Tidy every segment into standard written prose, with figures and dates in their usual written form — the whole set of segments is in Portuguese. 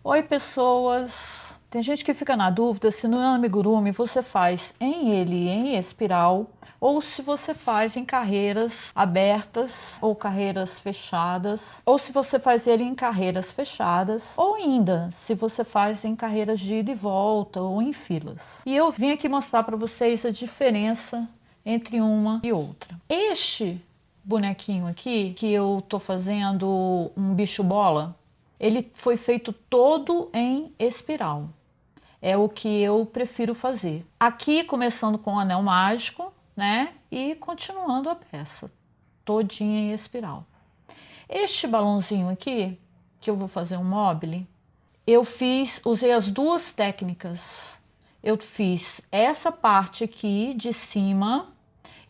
Oi, pessoas! Tem gente que fica na dúvida se no amigurumi você faz em espiral ou se você faz em carreiras abertas ou carreiras fechadas, ou se você faz ele em carreiras fechadas, ou ainda se você faz em carreiras de ida e volta ou em filas. E eu vim aqui mostrar para vocês a diferença entre uma e outra. Este bonequinho aqui, que eu tô fazendo um bicho bola, ele foi feito todo em espiral. É o que eu prefiro fazer. Aqui começando com o anel mágico, né? E continuando a peça todinha em espiral. Este balãozinho aqui, que eu vou fazer um mobile, usei as duas técnicas. Eu fiz essa parte aqui de cima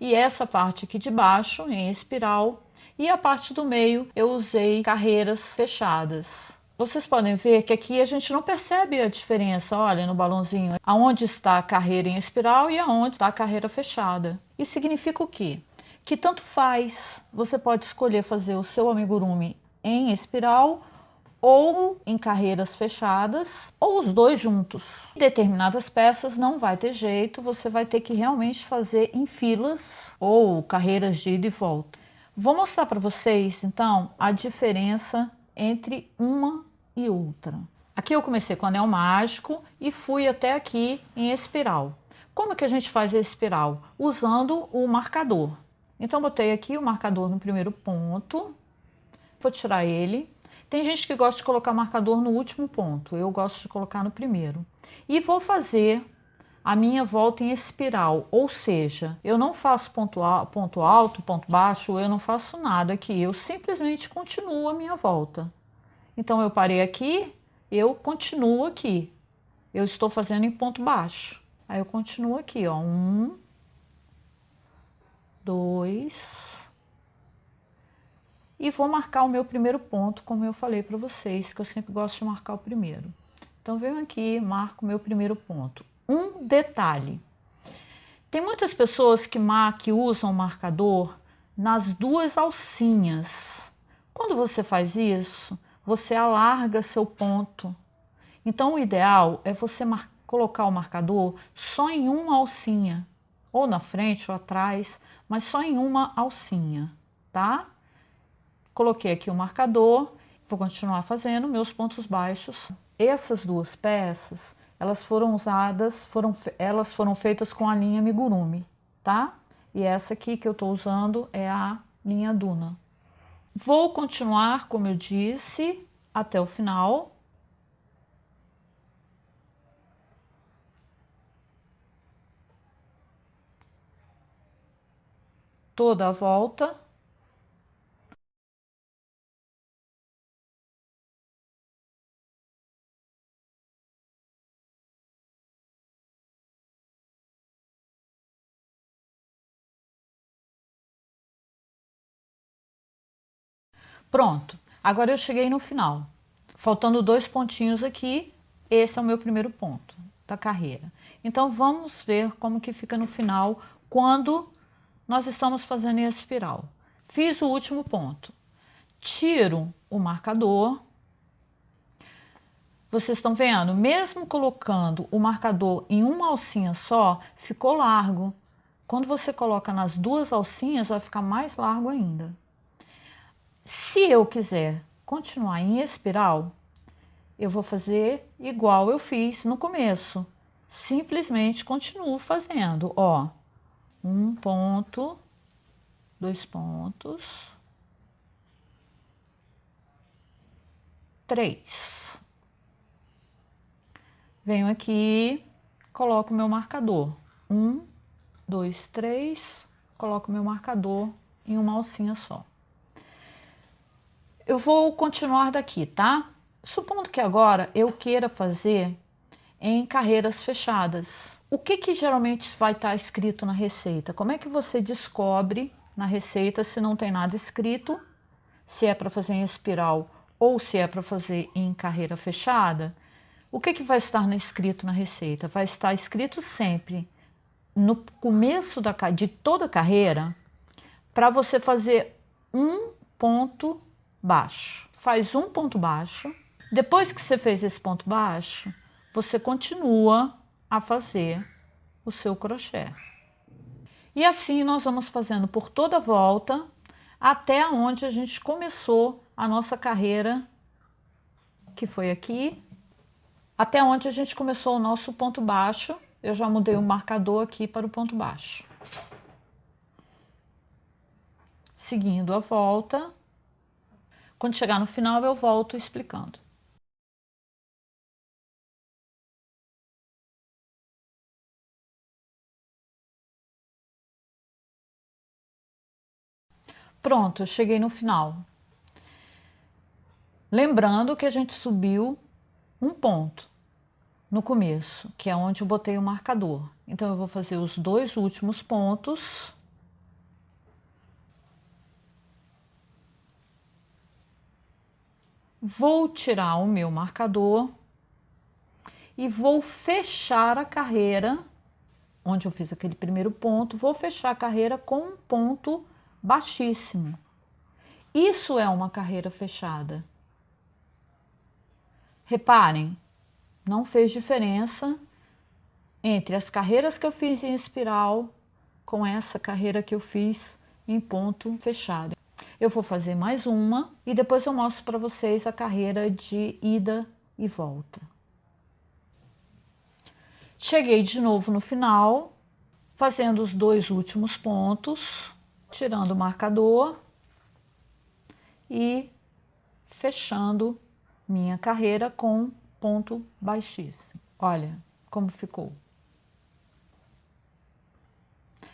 e essa parte aqui de baixo em espiral, e a parte do meio eu usei carreiras fechadas. Vocês podem ver que aqui a gente não percebe a diferença, olha, no balãozinho, aonde está a carreira em espiral e aonde está a carreira fechada. Isso significa o quê? Que tanto faz, você pode escolher fazer o seu amigurumi em espiral ou em carreiras fechadas, ou os dois juntos. Em determinadas peças não vai ter jeito, você vai ter que realmente fazer em filas ou carreiras de ida e volta. Vou mostrar para vocês, então, a diferença entre uma e outra. Aqui eu comecei com anel mágico e fui até aqui em espiral. Como que a gente faz a espiral? Usando o marcador. Então, botei aqui o marcador no primeiro ponto, vou tirar ele. Tem gente que gosta de colocar marcador no último ponto, eu gosto de colocar no primeiro. E vou fazer a minha volta em espiral, ou seja, eu não faço ponto alto, ponto baixo, eu não faço nada aqui, eu simplesmente continuo a minha volta. Então eu parei aqui, eu continuo aqui, eu estou fazendo em ponto baixo. Aí eu continuo aqui, ó, 1, 2... E vou marcar o meu primeiro ponto, como eu falei para vocês, que eu sempre gosto de marcar o primeiro. Então, venho aqui, marco o meu primeiro ponto. Um detalhe. Tem muitas pessoas que usam o marcador nas duas alcinhas. Quando você faz isso, você alarga seu ponto. Então, o ideal é você colocar o marcador só em uma alcinha, ou na frente ou atrás, mas só em uma alcinha, tá? Coloquei aqui o marcador, vou continuar fazendo meus pontos baixos. Essas duas peças, elas foram feitas com a linha amigurumi, tá? E essa aqui que eu tô usando é a linha Duna. Vou continuar, como eu disse, até o final. Toda a volta. Pronto, agora eu cheguei no final, faltando 2 pontinhos aqui, esse é o meu primeiro ponto da carreira. Então vamos ver como que fica no final, quando nós estamos fazendo a espiral. Fiz o último ponto, tiro o marcador, vocês estão vendo, mesmo colocando o marcador em uma alcinha só, ficou largo. Quando você coloca nas duas alcinhas, vai ficar mais largo ainda. Se eu quiser continuar em espiral, eu vou fazer igual eu fiz no começo. Simplesmente continuo fazendo, ó. 1 ponto, 2 pontos, 3. Venho aqui, coloco meu marcador. 1, 2, 3, coloco meu marcador em uma alcinha só. Eu vou continuar daqui, tá? Supondo que agora eu queira fazer em carreiras fechadas. O que geralmente vai estar escrito na receita? Como é que você descobre na receita se não tem nada escrito, se é para fazer em espiral ou se é para fazer em carreira fechada? O que vai estar escrito na receita? Vai estar escrito sempre no começo de toda a carreira para você fazer um ponto baixo. Faz um ponto baixo, Depois que você fez esse ponto baixo, você continua a fazer o seu crochê. E assim nós vamos fazendo por toda a volta, até onde a gente começou a nossa carreira, que foi aqui, até onde a gente começou o nosso ponto baixo. Eu já mudei o marcador aqui para o ponto baixo. Seguindo a volta, quando chegar no final eu volto explicando. Pronto, eu cheguei no final. Lembrando que a gente subiu um ponto no começo, que é onde eu botei o marcador. Então eu vou fazer os 2 últimos pontos. Vou tirar o meu marcador e vou fechar a carreira, onde eu fiz aquele primeiro ponto, vou fechar a carreira com um ponto baixíssimo. Isso é uma carreira fechada. Reparem, não fez diferença entre as carreiras que eu fiz em espiral com essa carreira que eu fiz em ponto fechado. Eu vou fazer mais uma e depois eu mostro para vocês a carreira de ida e volta. Cheguei de novo no final, fazendo os 2 últimos pontos, tirando o marcador e fechando minha carreira com ponto baixíssimo. Olha como ficou.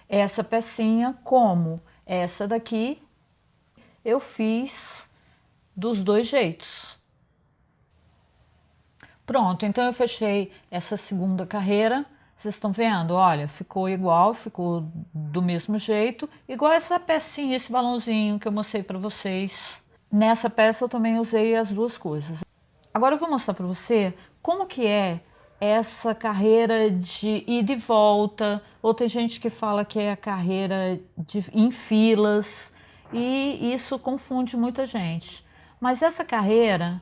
Essa pecinha, como essa daqui, eu fiz dos 2 jeitos. Pronto, então eu fechei essa segunda carreira. Vocês estão vendo? Olha, ficou igual, ficou do mesmo jeito, igual essa pecinha, esse balãozinho que eu mostrei para vocês. Nessa peça eu também usei as 2 coisas. Agora eu vou mostrar para você como que é essa carreira de ida e volta, ou tem gente que fala que é a carreira em filas, e isso confunde muita gente. Mas essa carreira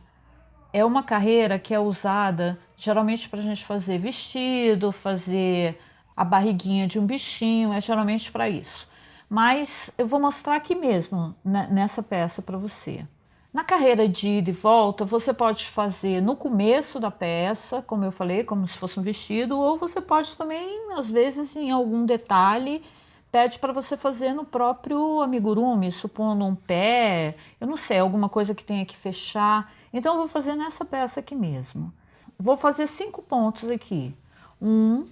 é uma carreira que é usada geralmente para a gente fazer vestido, fazer a barriguinha de um bichinho, é geralmente para isso. Mas eu vou mostrar aqui mesmo, nessa peça para você. Na carreira de ida e volta, você pode fazer no começo da peça, como eu falei, como se fosse um vestido, ou você pode também, às vezes, em algum detalhe, pede para você fazer no próprio amigurumi, supondo um pé, eu não sei, alguma coisa que tenha que fechar. Então, eu vou fazer nessa peça aqui mesmo. Vou fazer 5 pontos aqui. 1,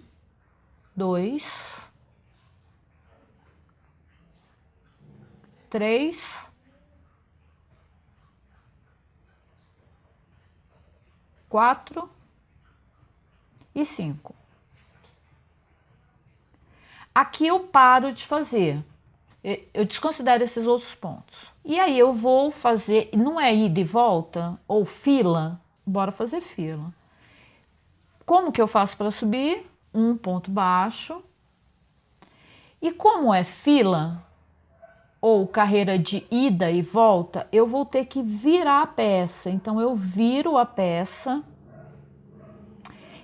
2, 3, 4 e 5. Aqui eu paro de fazer. Eu desconsidero esses outros pontos. E aí eu vou fazer, não é ida e volta ou fila? Bora fazer fila. Como que eu faço para subir? Um ponto baixo. E como é fila ou carreira de ida e volta, eu vou ter que virar a peça. Então eu viro a peça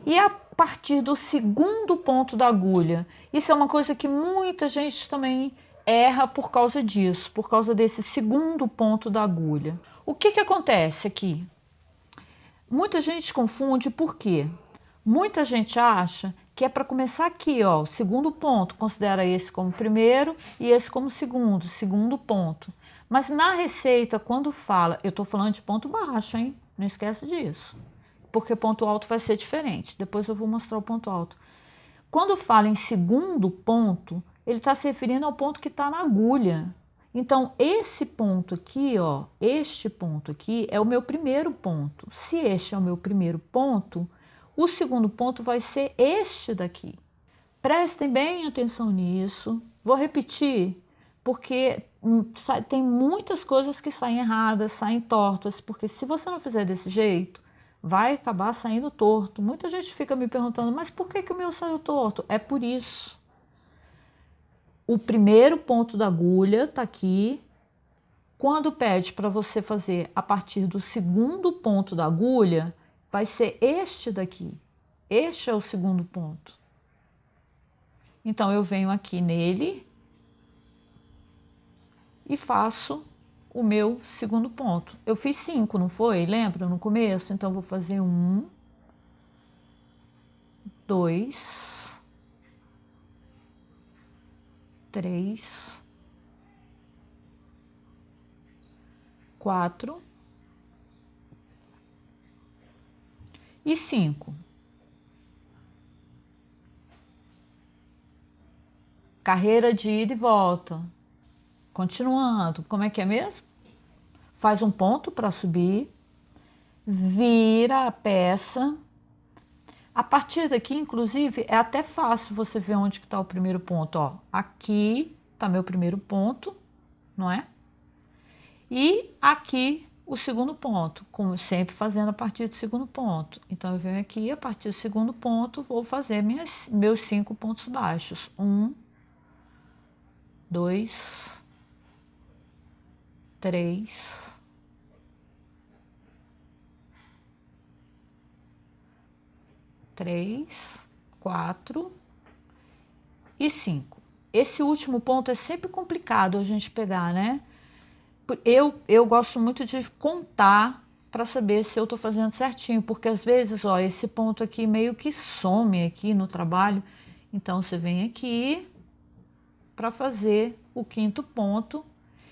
e a partir do segundo ponto da agulha. Isso é uma coisa que muita gente também erra por causa disso, por causa desse segundo ponto da agulha. O que acontece aqui? Muita gente confunde, por quê? Muita gente acha que é para começar aqui, ó, o segundo ponto, considera esse como primeiro e esse como segundo ponto. Mas na receita, quando fala, eu tô falando de ponto baixo, hein? Não esquece disso. Porque ponto alto vai ser diferente. Depois eu vou mostrar o ponto alto. Quando fala em segundo ponto, ele está se referindo ao ponto que está na agulha. Então, esse ponto aqui, ó, este ponto aqui é o meu primeiro ponto. Se este é o meu primeiro ponto, o segundo ponto vai ser este daqui. Prestem bem atenção nisso. Vou repetir, porque tem muitas coisas que saem erradas, saem tortas, porque se você não fizer desse jeito, vai acabar saindo torto. Muita gente fica me perguntando, mas por que o meu saiu torto? É por isso. O primeiro ponto da agulha tá aqui, Quando pede para você fazer a partir do segundo ponto da agulha, vai ser este daqui. Este é o segundo ponto. Então, eu venho aqui nele e faço o meu segundo ponto. Eu fiz 5, não foi? Lembra no começo? Então, vou fazer 1, 2, 3, 4 e 5. Carreira de ida e volta. Continuando, como é que é mesmo? Faz um ponto para subir, vira a peça. A partir daqui, inclusive, é até fácil você ver onde que está o primeiro ponto. Ó, aqui está meu primeiro ponto, não é? E aqui o segundo ponto, como sempre fazendo a partir do segundo ponto. Então, eu venho aqui, a partir do segundo ponto, vou fazer meus 5 pontos baixos. 1, 2, 3, 4 e 5. Esse último ponto é sempre complicado a gente pegar, né? Eu gosto muito de contar para saber se eu estou fazendo certinho, porque às vezes, ó, esse ponto aqui meio que some aqui no trabalho. Então, você vem aqui para fazer o 5º ponto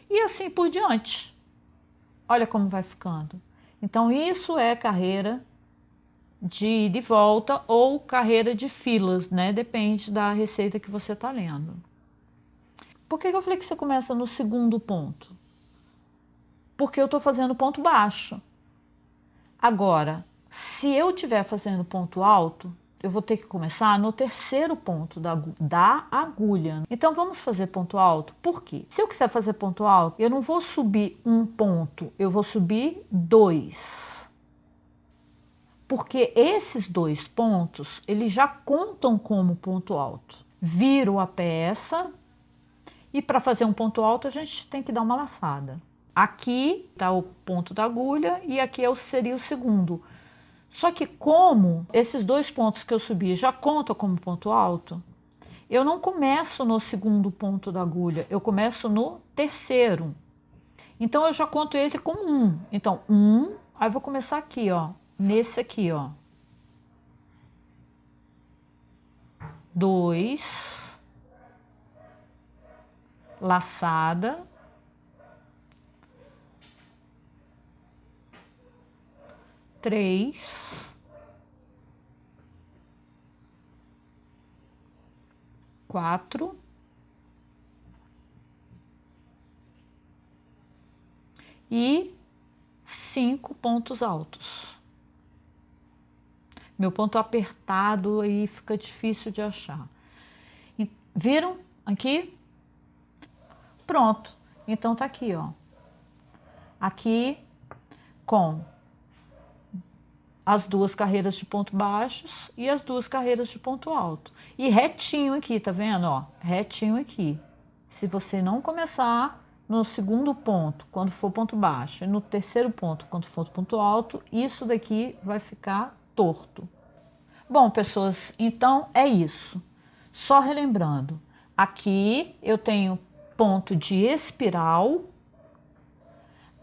e assim por diante. Olha como vai ficando. Então, isso é carreira de ida e volta ou carreira de filas, né? Depende da receita que você está lendo. Por que eu falei que você começa no segundo ponto? Porque eu estou fazendo ponto baixo. Agora, se eu estiver fazendo ponto alto, eu vou ter que começar no 3º ponto da agulha. Então, vamos fazer ponto alto. Por quê? Se eu quiser fazer ponto alto, eu não vou subir 1 ponto, eu vou subir 2. Porque esses 2 pontos, eles já contam como ponto alto. Viro a peça e para fazer um ponto alto, a gente tem que dar uma laçada. Aqui está o ponto da agulha e aqui seria o segundo. Só que como esses 2 pontos que eu subi já contam como ponto alto, eu não começo no segundo ponto da agulha, eu começo no 3º. Então, eu já conto ele como 1. Então, 1, aí eu vou começar aqui, ó, nesse aqui, ó. 2, laçada. 3, 4 e 5 pontos altos. Meu ponto apertado aí fica difícil de achar. Viram aqui? Pronto. Então tá aqui, ó. Aqui com as 2 carreiras de ponto baixos e as 2 carreiras de ponto alto. E retinho aqui, tá vendo? Ó, retinho aqui. Se você não começar no segundo ponto, quando for ponto baixo, e no 3º ponto, quando for ponto alto, isso daqui vai ficar torto. Bom, pessoas, então é isso. Só relembrando, aqui eu tenho ponto de espiral,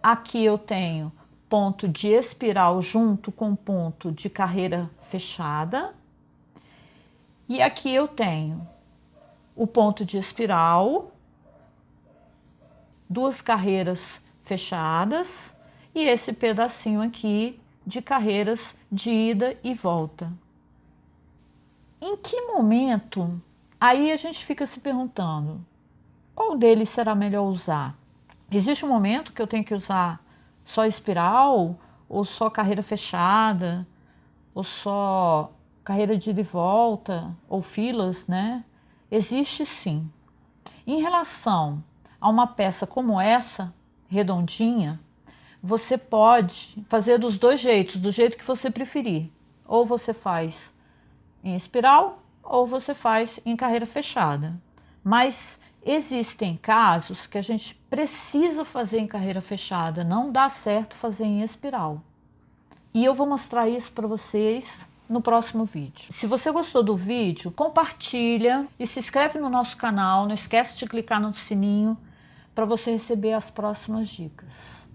aqui eu tenho ponto de espiral junto com ponto de carreira fechada. E aqui eu tenho o ponto de espiral, 2 carreiras fechadas e esse pedacinho aqui de carreiras de ida e volta. Em que momento? Aí a gente fica se perguntando, qual deles será melhor usar? Existe um momento que eu tenho que usar só espiral, ou só carreira fechada, ou só carreira de ida e volta, ou filas, né? Existe sim. Em relação a uma peça como essa, redondinha, você pode fazer dos 2 jeitos, do jeito que você preferir. Ou você faz em espiral, ou você faz em carreira fechada. Mas Existem casos que a gente precisa fazer em carreira fechada, não dá certo fazer em espiral. E eu vou mostrar isso para vocês no próximo vídeo. Se você gostou do vídeo, compartilha e se inscreve no nosso canal. Não esquece de clicar no sininho para você receber as próximas dicas.